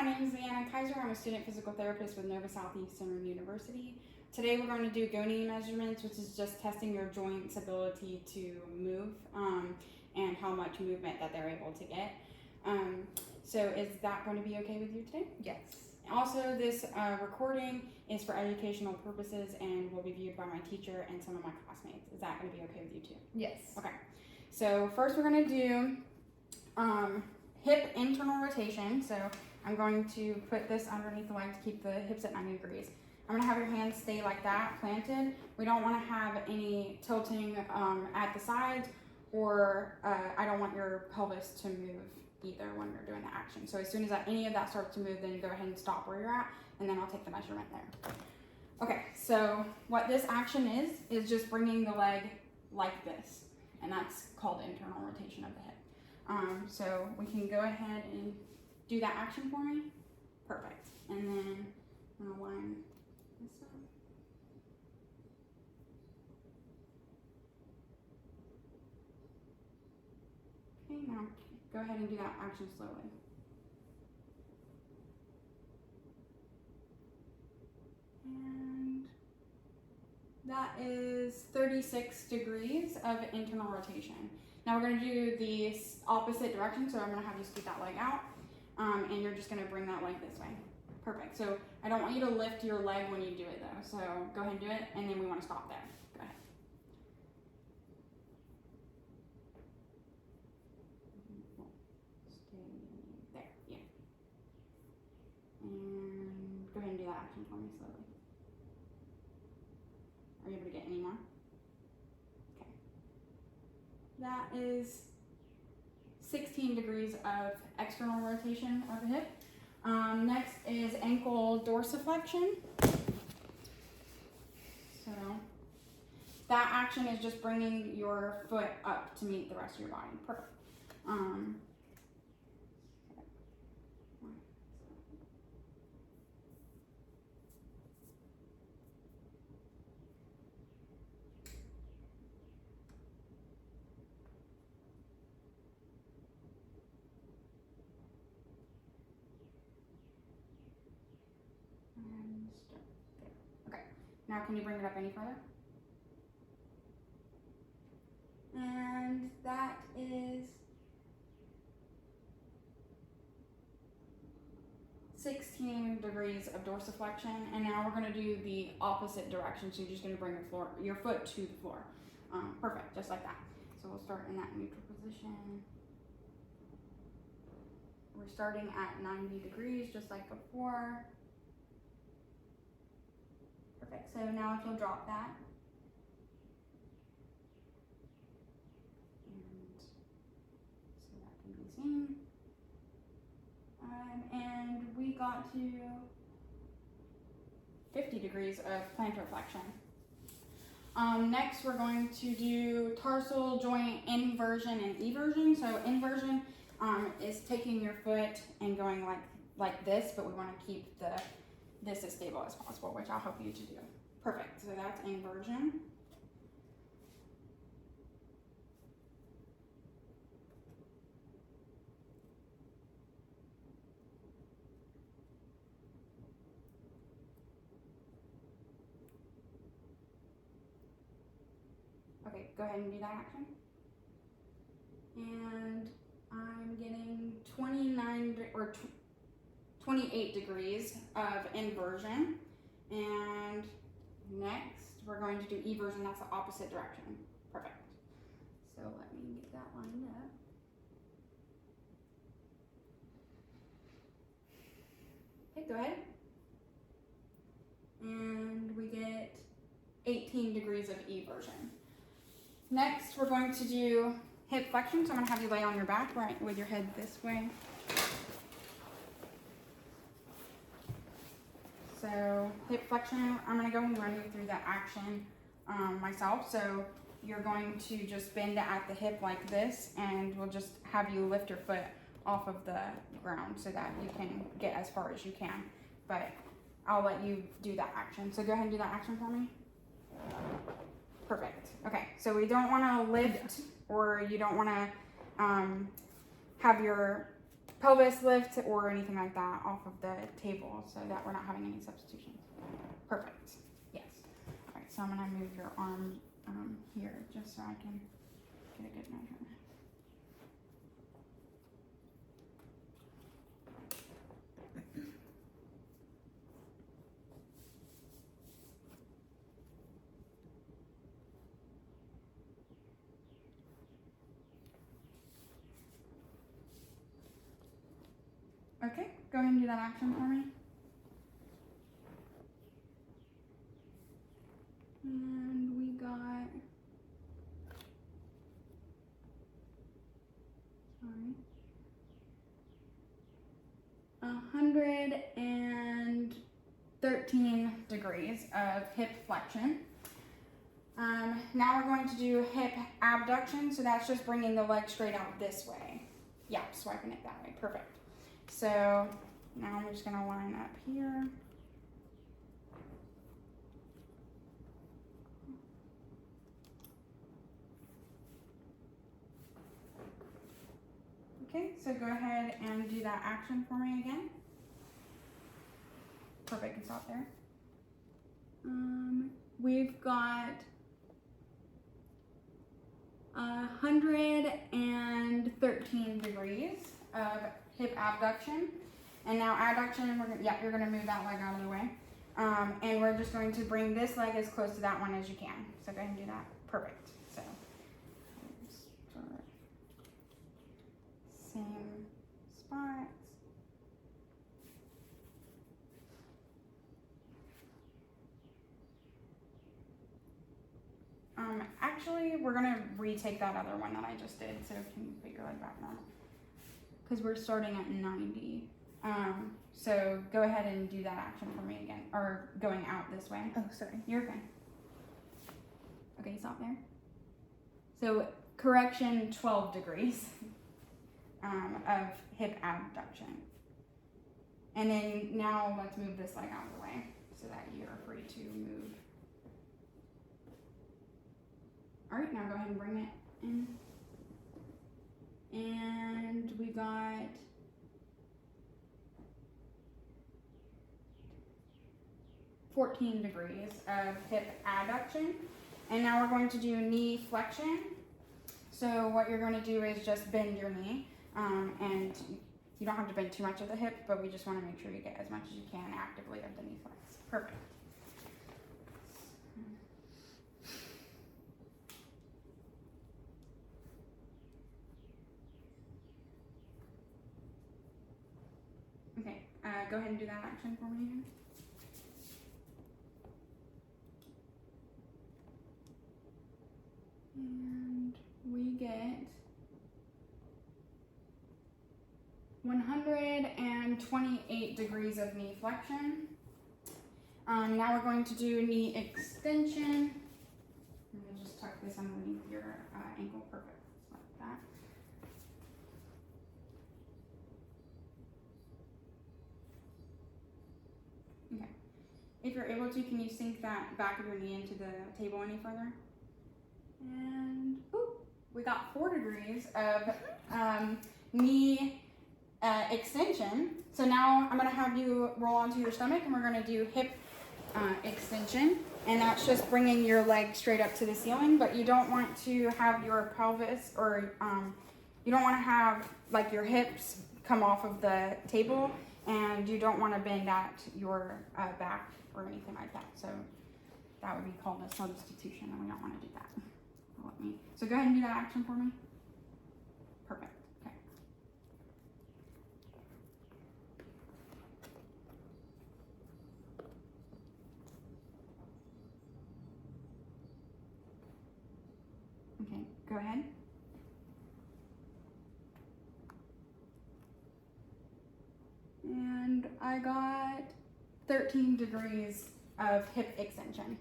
my name is Anna Kaiser. I'm a student physical therapist with Nova Southeastern University. Today we're going to do Goniometry measurements, which is just testing your joint's ability to move and how much movement that they're able to get. So is that going to be okay with you today? Yes. Also, this recording is for educational purposes and will be viewed by my teacher and some of my classmates. Is that going to be okay with you too? Yes. Okay. So first we're going to do hip internal rotation. So I'm going to put this underneath the leg to keep the hips at 90 degrees. I'm gonna have your hands stay like that, planted. We don't wanna have any tilting at the sides, or I don't want your pelvis to move either when you're doing the action. So as soon as any of that starts to move, then go ahead and stop where you're at, and then I'll take the measurement there. Okay, so what this action is just bringing the leg like this, and that's called internal rotation of the hip. So we can go ahead and do that action for me. Perfect. And then I'm gonna line this up. Okay, now go ahead and do that action slowly. And that is 36 degrees of internal rotation. Now we're going to do the opposite direction, so I'm going to have you scoot that leg out, and you're just going to bring that leg this way. Perfect. So I don't want you to lift your leg when you do it though, so go ahead and do it, and then we want to stop there. Go ahead. Stay there, yeah. And go ahead and do that action for me slowly. Are you able to get any more? Okay. That is 16 degrees of external rotation of the hip. Next is ankle dorsiflexion. So that action is just bringing your foot up to meet the rest of your body. Perfect. And start there. Okay. Now can you bring it up any further? And that is 16 degrees of dorsiflexion, and now we're going to do the opposite direction. So you're just going to bring your foot to the floor. Perfect, just like that. So we'll start in that neutral position. We're starting at 90 degrees, just like before. Perfect. So now if you'll drop that. And so that can be seen. And we got to 50 degrees of plantar flexion. Next, we're going to do tarsal joint inversion and eversion. So inversion is taking your foot and going like this, but we want to keep this as stable as possible, which I'll help you to do. Perfect. So that's inversion. Okay, go ahead and do that action. And I'm getting 28 degrees of inversion. And next, we're going to do eversion. That's the opposite direction. Perfect. So let me get that lined up. Okay, go ahead. And we get 18 degrees of eversion. Next, we're going to do hip flexion. So I'm going to have you lay on your back, right, with your head this way. So hip flexion, I'm going to go and run you through that action myself. So you're going to just bend at the hip like this, and we'll just have you lift your foot off of the ground so that you can get as far as you can. But I'll let you do that action. So go ahead and do that action for me. Perfect. Okay, so we don't want to lift, or you don't want to have your pelvis lift or anything like that off of the table so that we're not having any substitutions. Perfect. Yes. All right, so I'm gonna move your arm here just so I can get a good measurement. Okay, go ahead and do that action for me. And we got, sorry, 113 degrees of hip flexion. Now we're going to do hip abduction, so that's just bringing the leg straight out this way. Yeah, swiping it that way, perfect. So now I'm just gonna line up here. Okay, so go ahead and do that action for me again. Perfect, and stop there. We've got 113 degrees of hip abduction. And now adduction, you're gonna move that leg out of the way. And we're just going to bring this leg as close to that one as you can. So go ahead and do that. Perfect. So start same spots. Actually, we're gonna retake that other one that I just did, so you can put your leg back normal. Because we're starting at 90. So go ahead and do that action for me again, or going out this way. Oh, sorry. You're okay. Okay, stop there. So correction, 12 degrees of hip abduction. And then now let's move this leg out of the way so that you're free to move. All right, now go ahead and bring it in. And we got 14 degrees of hip adduction. And now we're going to do knee flexion. So what you're going to do is just bend your knee. And you don't have to bend too much of the hip, but we just want to make sure you get as much as you can actively of the knee flex. Perfect. Okay, go ahead and do that action for me again. And we get 128 degrees of knee flexion. Now we're going to do knee extension. I'm going to just tuck this underneath your ankle. Perfect, like that. Okay. If you're able to, can you sink that back of your knee into the table any further? And we got 4 degrees of knee extension. So now I'm going to have you roll onto your stomach and we're going to do hip extension. And that's just bringing your leg straight up to the ceiling, but you don't want to have your pelvis or you don't want to have like your hips come off of the table, and you don't want to bend at your back or anything like that. So that would be called a substitution, and we don't want to do that. So go ahead and do that action for me. Perfect. Okay. Okay, go ahead. And I got 13 degrees of hip extension.